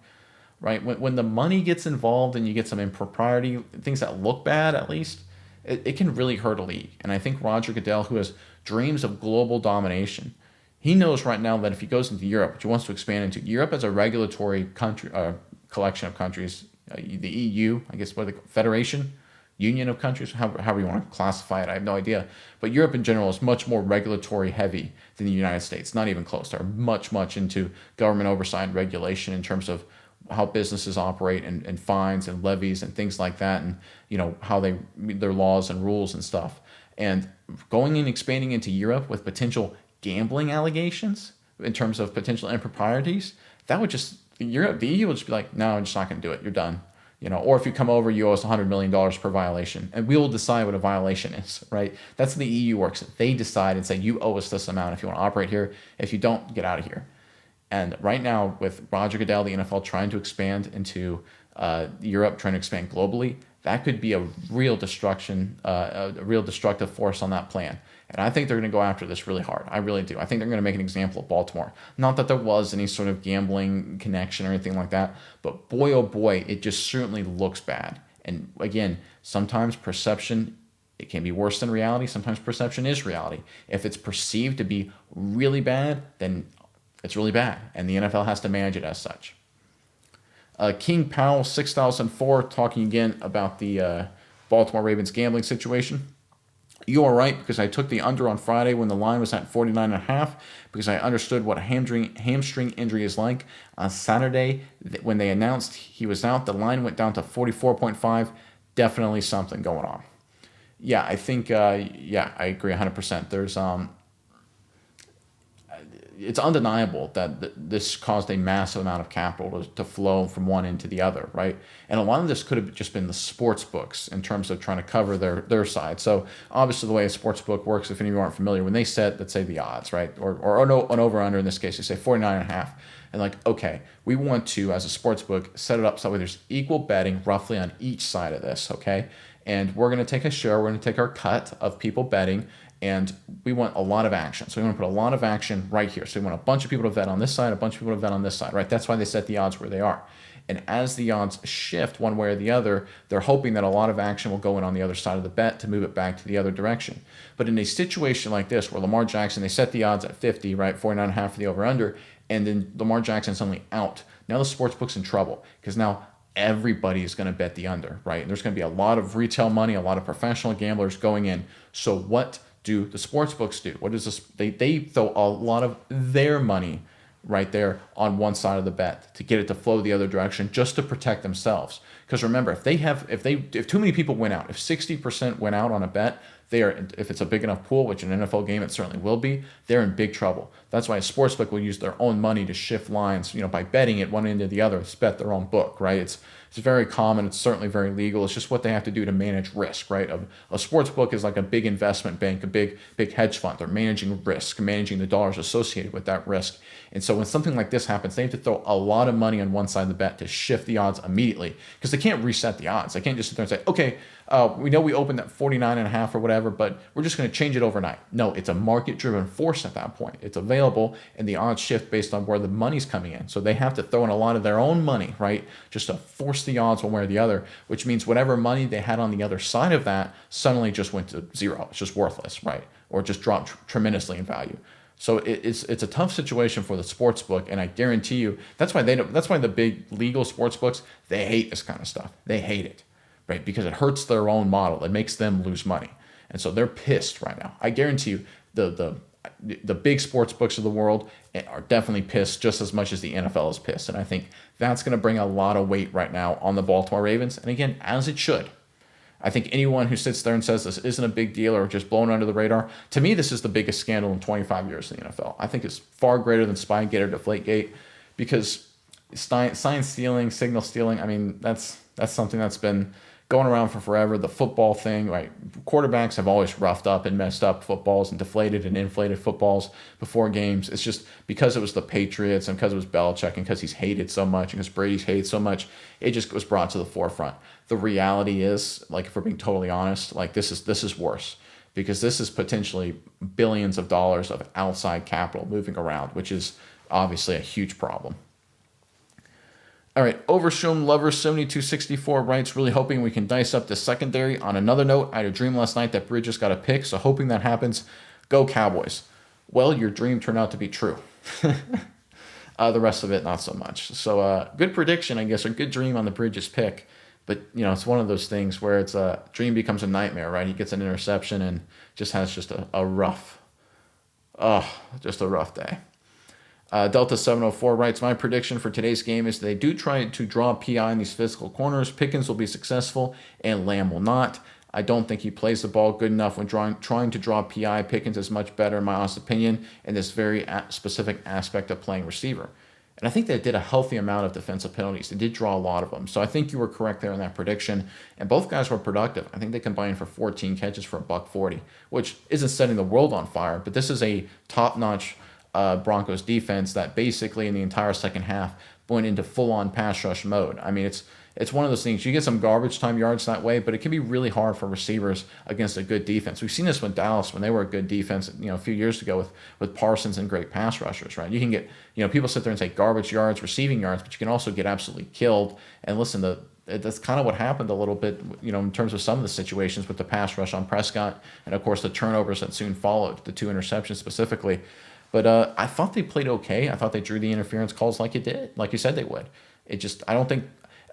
right? When the money gets involved and you get some impropriety, things that look bad at least, it can really hurt a league. And I think Roger Goodell, who has dreams of global domination, he knows right now that if he goes into Europe, which he wants to expand into Europe as a regulatory country, collection of countries, the EU, I guess, what the Federation, Union of countries, however you want to classify it, I have no idea. But Europe in general is much more regulatory heavy than the United States, not even close. They're much into government oversight and regulation in terms of how businesses operate and fines and levies and things like that, and how they their laws and rules and stuff. And going and expanding into Europe with potential gambling allegations in terms of potential improprieties, that would just Europe, the EU would just be like, no, I'm just not going to do it. You're done. Or if you come over, you owe us $100 million per violation, and we will decide what a violation is, right? That's how the EU works. They decide and say, you owe us this amount if you want to operate here. If you don't, get out of here. And right now, with Roger Goodell, the NFL trying to expand into Europe, trying to expand globally, that could be a real a real destructive force on that plan. And I think they're going to go after this really hard. I really do. I think they're going to make an example of Baltimore. Not that there was any sort of gambling connection or anything like that, but boy, oh boy, it just certainly looks bad. And again, sometimes perception, it can be worse than reality. Sometimes perception is reality. If it's perceived to be really bad, then it's really bad, and the NFL has to manage it as such. King Powell 6004 talking again about the Baltimore Ravens gambling situation. You are right, because I took the under on Friday when the line was at 49.5, because I understood what a hamstring injury is like. On Saturday, when they announced he was out, the line went down to 44.5. Definitely something going on. Yeah, I think I agree 100%. There's it's undeniable that this caused a massive amount of capital to flow from one end to the other, right? And a lot of this could have just been the sports books in terms of trying to cover their side. So obviously the way a sports book works, if any of you aren't familiar, when they set, let's say, the odds, right? Or an over-under in this case, they say 49.5. And like, okay, we want to, as a sports book, set it up so there's equal betting roughly on each side of this, okay? And we're going to take a share, we're going to take our cut of people betting, and we want a lot of action. So we want to put a lot of action right here. So we want a bunch of people to bet on this side, a bunch of people to bet on this side, right? That's why they set the odds where they are. And as the odds shift one way or the other, they're hoping that a lot of action will go in on the other side of the bet to move it back to the other direction. But in a situation like this, where Lamar Jackson, they set the odds at 50, right? 49.5 for the over-under, and then Lamar Jackson suddenly out. Now the sportsbook's in trouble, because now everybody is going to bet the under, right? And there's going to be a lot of retail money, a lot of professional gamblers going in. So what do the sports books do? What is this? They throw a lot of their money right there on one side of the bet to get it to flow the other direction, just to protect themselves. Because remember, if too many people win out, if 60% win out on a bet, if it's a big enough pool, which in an NFL game it certainly will be, they're in big trouble. That's why a sportsbook will use their own money to shift lines, by betting it one end to the other, to bet their own book, right? It's very common. It's certainly very legal. It's just what they have to do to manage risk, right? A sports book is like a big investment bank, a big hedge fund. They're managing risk, managing the dollars associated with that risk. And so when something like this happens, they have to throw a lot of money on one side of the bet to shift the odds immediately, because they can't reset the odds. They can't just sit there and say, okay, we know we opened at 49.5 or whatever, but we're just going to change it overnight. No, it's a market-driven force at that point. It's available, and the odds shift based on where the money's coming in. So they have to throw in a lot of their own money, right, just to force the odds one way or the other, which means whatever money they had on the other side of that suddenly just went to zero. It's just worthless, right, or just dropped tremendously in value. So it's a tough situation for the sports book, and I guarantee you that's why the big legal sports books, they hate this kind of stuff. They hate it, right? Because it hurts their own model. It makes them lose money, and so they're pissed right now. I guarantee you the big sports books of the world are definitely pissed just as much as the NFL is pissed, and I think that's going to bring a lot of weight right now on the Baltimore Ravens, and again, as it should. I think anyone who sits there and says this isn't a big deal or just blown under the radar, to me, this is the biggest scandal in 25 years in the NFL. I think it's far greater than Spygate or Deflategate, because sign stealing, signal stealing, I mean, that's That's something that's been going around for forever. The football thing, right? Quarterbacks have always roughed up and messed up footballs and deflated and inflated footballs before games. It's just because it was the Patriots and because it was Belichick and because he's hated so much and because Brady's hated so much, it just was brought to the forefront. The reality is, like, if we're being totally honest, like, this is worse because this is potentially billions of dollars of outside capital moving around, which is obviously a huge problem. All right, Overshown Lover 7264 writes, really hoping we can dice up the secondary. On another note, I had a dream last night that Bridges got a pick, so hoping that happens. Go Cowboys. Well, your dream turned out to be true. The rest of it, not so much. So good prediction, I guess, or good dream on the Bridges pick. But, it's one of those things where it's a dream becomes a nightmare, right? He gets an interception and just has just a rough day. Delta 704 writes, my prediction for today's game is they do try to draw PI in these physical corners. Pickens will be successful and Lamb will not. I don't think he plays the ball good enough when trying to draw PI. Pickens is much better, in my honest opinion, in this very specific aspect of playing receiver. And I think they did a healthy amount of defensive penalties. They did draw a lot of them. So I think you were correct there in that prediction. And both guys were productive. I think they combined for 14 catches for $140, which isn't setting the world on fire, but this is a top-notch Broncos defense that basically in the entire second half went into full-on pass rush mode. I mean, it's one of those things. You get some garbage time yards that way, but it can be really hard for receivers against a good defense. We've seen this with Dallas when they were a good defense, a few years ago with Parsons and great pass rushers, right? You can get, people sit there and say garbage yards, receiving yards, but you can also get absolutely killed. And listen, that's kind of what happened a little bit, in terms of some of the situations with the pass rush on Prescott and, of course, the turnovers that soon followed, the 2 interceptions specifically. But I thought they played okay. I thought they drew the interference calls like you said they would. I don't think,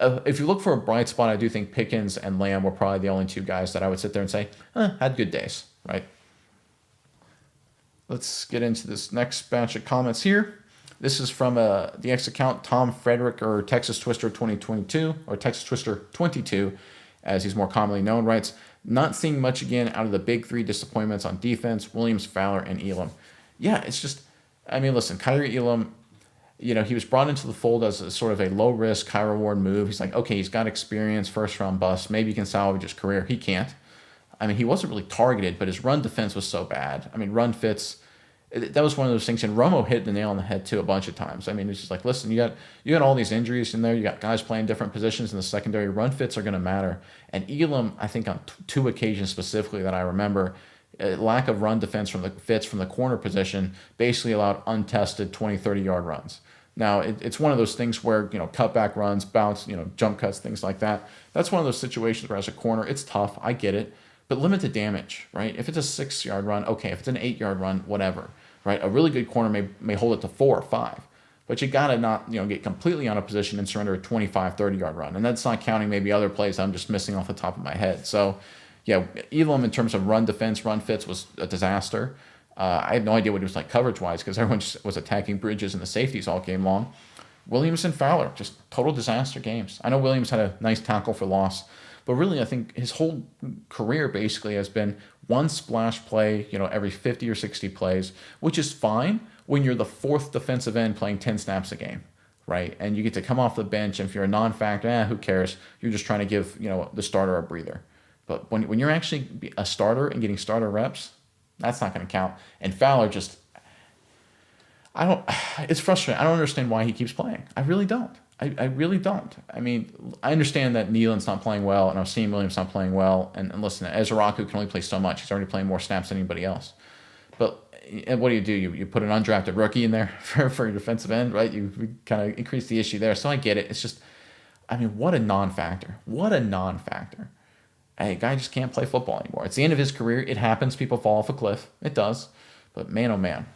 if you look for a bright spot, I do think Pickens and Lamb were probably the only 2 guys that I would sit there and say, had good days, right? Let's get into this next batch of comments here. This is from the X account, Tom Frederick, or Texas Twister 2022, or Texas Twister 22, as he's more commonly known, writes, not seeing much again out of the big 3 disappointments on defense, Williams, Fowler, and Elam. Yeah, it's just, listen, Kyrie Elam, he was brought into the fold as a sort of a low-risk, high-reward move. He's like, okay, he's got experience, first-round bust. Maybe he can salvage his career. He can't. He wasn't really targeted, but his run defense was so bad. Run fits, that was one of those things. And Romo hit the nail on the head, too, a bunch of times. It's just like, listen, you got all these injuries in there. You got guys playing different positions in the secondary. Run fits are going to matter. And Elam, I think on 2 occasions specifically that I remember, lack of run defense from the corner position basically allowed untested 20, 30-yard runs. Now, it's one of those things where, cutback runs, bounce, jump cuts, things like that. That's one of those situations where as a corner, it's tough. I get it. But limited damage, right? If it's a 6-yard run, okay. If it's an 8-yard run, whatever, right? A really good corner may hold it to 4 or 5. But you got to not, get completely out of position and surrender a 25, 30-yard run. And that's not counting maybe other plays I'm just missing off the top of my head. So, yeah, Elam in terms of run defense, run fits was a disaster. I had no idea what he was like coverage-wise because everyone just was attacking Bridges and the safeties all game long. Williams and Fowler, just total disaster games. I know Williams had a nice tackle for loss, but really I think his whole career basically has been one splash play, every 50 or 60 plays, which is fine when you're the 4th defensive end playing 10 snaps a game, right? And you get to come off the bench, and if you're a non-factor, who cares? You're just trying to give, the starter a breather. But when you're actually a starter and getting starter reps, that's not going to count. And Fowler just, it's frustrating. I don't understand why he keeps playing. I really don't. I really don't. I understand that Nealon's not playing well, and I've seen Williams not playing well. And listen, Ezraku can only play so much. He's already playing more snaps than anybody else. But what do? You put an undrafted rookie in there for your defensive end, right? You kind of increase the issue there. So I get it. It's just, what a non-factor. What a non-factor. A guy just can't play football anymore. It's the end of his career. It happens. People fall off a cliff. It does. But man, oh man.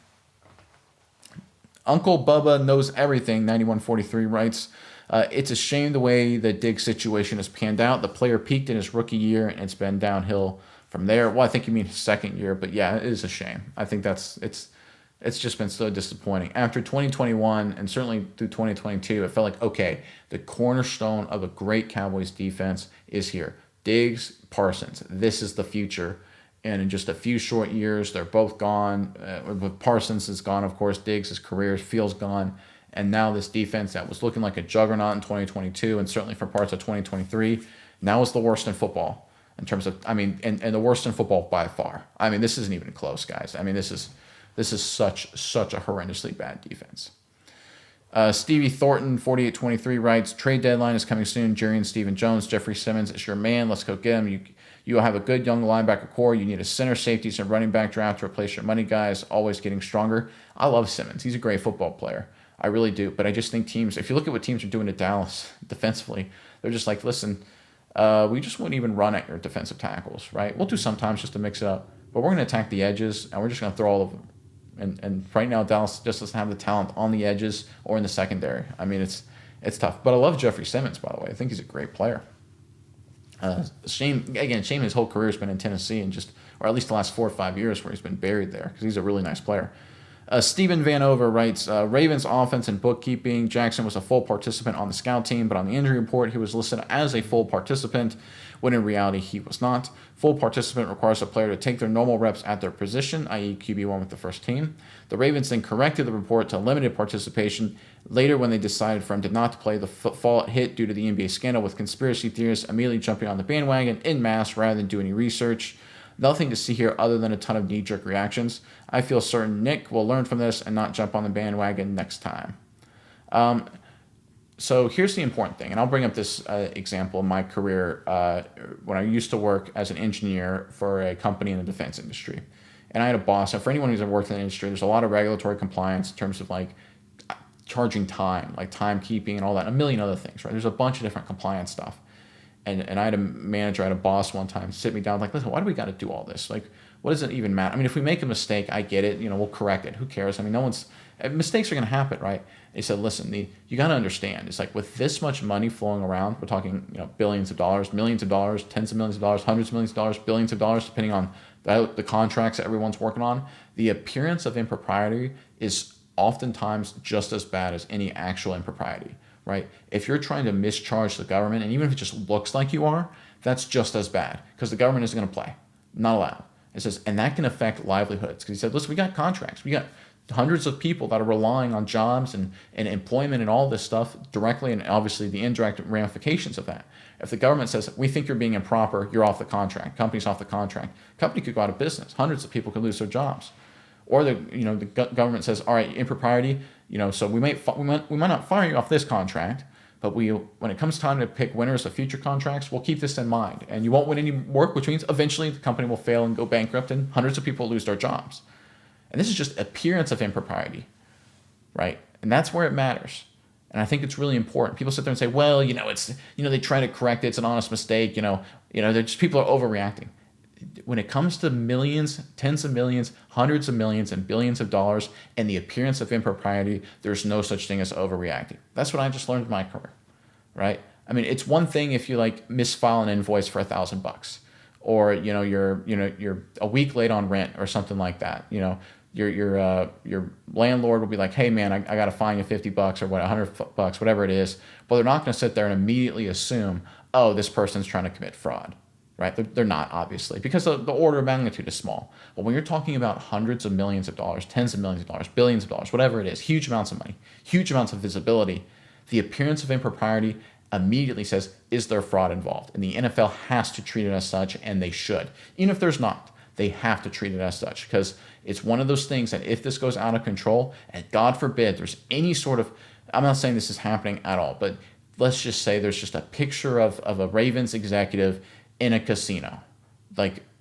Uncle Bubba Knows Everything, 9143 writes, it's a shame the way the Diggs situation has panned out. The player peaked in his rookie year, and it's been downhill from there. Well, I think you mean his second year, but yeah, it is a shame. I think it's just been so disappointing. After 2021, and certainly through 2022, it felt like, okay, the cornerstone of a great Cowboys defense is here. Diggs, Parsons, this is the future. And in just a few short years, they're both gone. Parsons is gone, of course. Diggs' career feels gone. And now this defense that was looking like a juggernaut in 2022 and certainly for parts of 2023, now is the worst in football in terms of, and the worst in football by far. This isn't even close, guys. This is such a horrendously bad defense. Stevie Thornton, 4823 writes, trade deadline is coming soon. Jerry and Stephen Jones, Jeffrey Simmons is your man. Let's go get him. You have a good young linebacker core. You need a center, safeties, and running back draft to replace your money guys, always getting stronger. I love Simmons. He's a great football player. I really do. But I just think teams, if you look at what teams are doing to Dallas defensively, they're just like, listen, we just wouldn't even run at your defensive tackles, right? We'll do sometimes just to mix it up. But we're going to attack the edges, and we're just going to throw all of them. And right now, Dallas just doesn't have the talent on the edges or in the secondary. It's tough. But I love Jeffrey Simmons, by the way. I think he's a great player. Shame his whole career has been in Tennessee or at least the last 4 or 5 years where he's been buried there because he's a really nice player. Stephen Vanover writes, Ravens offense and bookkeeping. Jackson was a full participant on the scout team, but on the injury report, he was listed as a full participant, when in reality, he was not. Full participant requires a player to take their normal reps at their position, i.e. QB1 with the first team. The Ravens then corrected the report to limited participation. Later, when they decided for him to not play, the fall hit due to the NBA scandal, with conspiracy theorists immediately jumping on the bandwagon en masse rather than do any research. Nothing to see here other than a ton of knee-jerk reactions. I feel certain Nick will learn from this and not jump on the bandwagon next time. So here's the important thing, and I'll bring up this example in my career when I used to work as an engineer for a company in the defense industry. And I had a boss, and for anyone who's ever worked in the industry, there's a lot of regulatory compliance in terms of like charging time, like timekeeping and all that, and a million other things, right? There's a bunch of different compliance stuff. And I had a manager, I had a boss one time sit me down like, listen, why do we got to do all this? Like, what does it even matter? If we make a mistake, I get it. We'll correct it. Who cares? Mistakes are going to happen, right? He said, listen, you got to understand. It's like with this much money flowing around, we're talking, billions of dollars, millions of dollars, tens of millions of dollars, hundreds of millions of dollars, billions of dollars, depending on the contracts that everyone's working on. The appearance of impropriety is oftentimes just as bad as any actual impropriety. Right? If you're trying to mischarge the government, and even if it just looks like you are, that's just as bad because the government isn't going to play. Not allowed. It says, and that can affect livelihoods. Because he said, listen, we got contracts. We got hundreds of people that are relying on jobs and employment and all this stuff directly, and obviously the indirect ramifications of that. If the government says, we think you're being improper, you're off the contract. Company's off the contract. Company could go out of business. Hundreds of people could lose their jobs. Or the government says, all right, impropriety, so we might not fire you off this contract, but when it comes time to pick winners of future contracts, we'll keep this in mind. And you won't win any work, which means eventually the company will fail and go bankrupt and hundreds of people will lose their jobs. And this is just appearance of impropriety, right? And that's where it matters. And I think it's really important. People sit there and say, well, it's, they try to correct it. It's an honest mistake. They're just, people are overreacting. When it comes to millions, tens of millions, hundreds of millions, and billions of dollars, and the appearance of impropriety, there's no such thing as overreacting. That's what I just learned in my career, right? It's one thing if you misfile an invoice for $1,000, or you're a week late on rent or something like that. Your landlord will be like, hey man, I got to fine you $50 or what, $100, whatever it is. But they're not going to sit there and immediately assume, oh, this person's trying to commit fraud. Right? They're not, obviously, because the order of magnitude is small. But when you're talking about hundreds of millions of dollars, tens of millions of dollars, billions of dollars, whatever it is, huge amounts of money, huge amounts of visibility, the appearance of impropriety immediately says, is there fraud involved? And the NFL has to treat it as such, and they should. Even if there's not, they have to treat it as such, because it's one of those things that if this goes out of control, and God forbid there's any sort of, I'm not saying this is happening at all, but let's just say there's just a picture of a Ravens executive in a casino,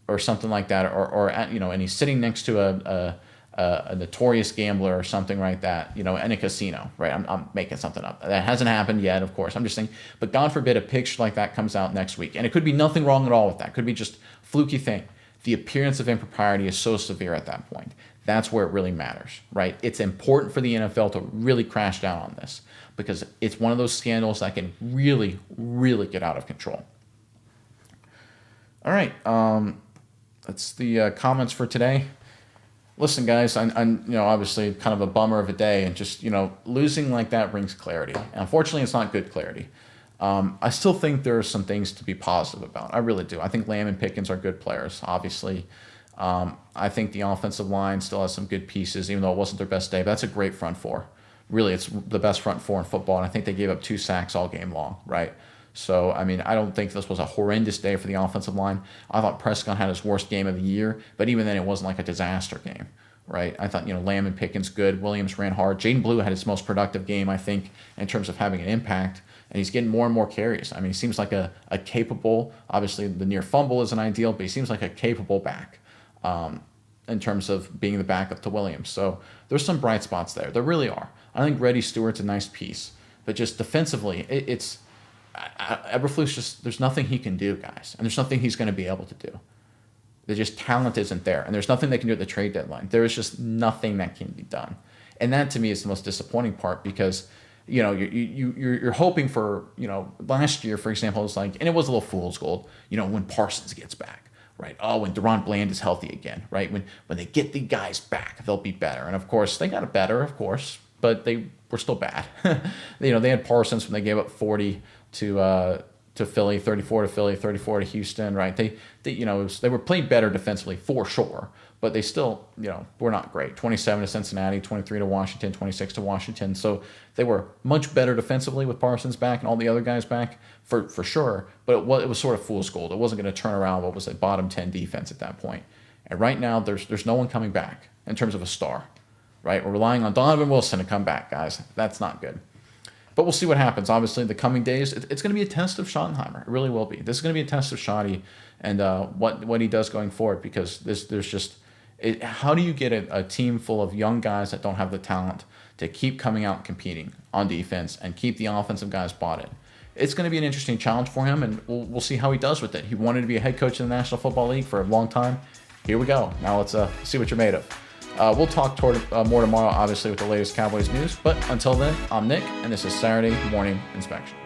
or something like that, and he's sitting next to a notorious gambler or something like that, in a casino, right? I'm making something up. That hasn't happened yet, of course. I'm just saying, but God forbid a picture like that comes out next week, and it could be nothing wrong at all with that. It could be just fluky thing. The appearance of impropriety is so severe at that point. That's where it really matters, right? It's important for the NFL to really crash down on this because it's one of those scandals that can really, really get out of control. All right, that's the comments for today. Listen, guys, I'm obviously kind of a bummer of a day, and just losing like that brings clarity. And unfortunately, it's not good clarity. I still think there are some things to be positive about. I really do. I think Lamb and Pickens are good players, obviously. I think the offensive line still has some good pieces, even though it wasn't their best day. But that's a great front four really it's the best front four in football, and I think they gave up 2 sacks all game long, right? So, I mean, I don't think this was a horrendous day for the offensive line. I thought Prescott had his worst game of the year, but even then it wasn't like a disaster game, right? I thought, Lamb and Pickens good. Williams ran hard. Jaden Blue had his most productive game, I think, in terms of having an impact, and he's getting more and more carries. I mean, he seems like a capable, obviously the near fumble isn't ideal, but he seems like a capable back in terms of being the backup to Williams. So there's some bright spots there. There really are. I think Reddy Stewart's a nice piece, but just defensively, it's Eberflus just, there's nothing he can do, guys, and there's nothing he's going to be able to do. The just talent isn't there, and there's nothing they can do at the trade deadline. There is just nothing that can be done, and that to me is the most disappointing part because you're hoping for last year, for example, it was like, and it was a little fool's gold, when Parsons gets back. Right. Oh, when Deron Bland is healthy again, right? When they get the guys back, they'll be better. And of course, they got it better, of course, but they were still bad. They had Parsons when they gave up 40 to Philly, 34 to Philly, 34 to Houston, right? They were playing better defensively for sure, but they still, were not great. 27 to Cincinnati, 23 to Washington, 26 to Washington. So they were much better defensively with Parsons back and all the other guys back for sure, but it was sort of fool's gold. It wasn't going to turn around what was a bottom 10 defense at that point. And right now, there's no one coming back in terms of a star, right? We're relying on Donovan Wilson to come back, guys. That's not good. But we'll see what happens. Obviously, the coming days, it's going to be a test of Schottenheimer. It really will be. This is going to be a test of Schotty and what he does going forward, because there's just how do you get a team full of young guys that don't have the talent to keep coming out and competing on defense and keep the offensive guys bought in? It's going to be an interesting challenge for him, and we'll see how he does with it. He wanted to be a head coach in the National Football League for a long time. Here we go. Now let's see what you're made of. We'll talk more tomorrow, obviously, with the latest Cowboys news. But until then, I'm Nick, and this is Saturday Morning Inspection.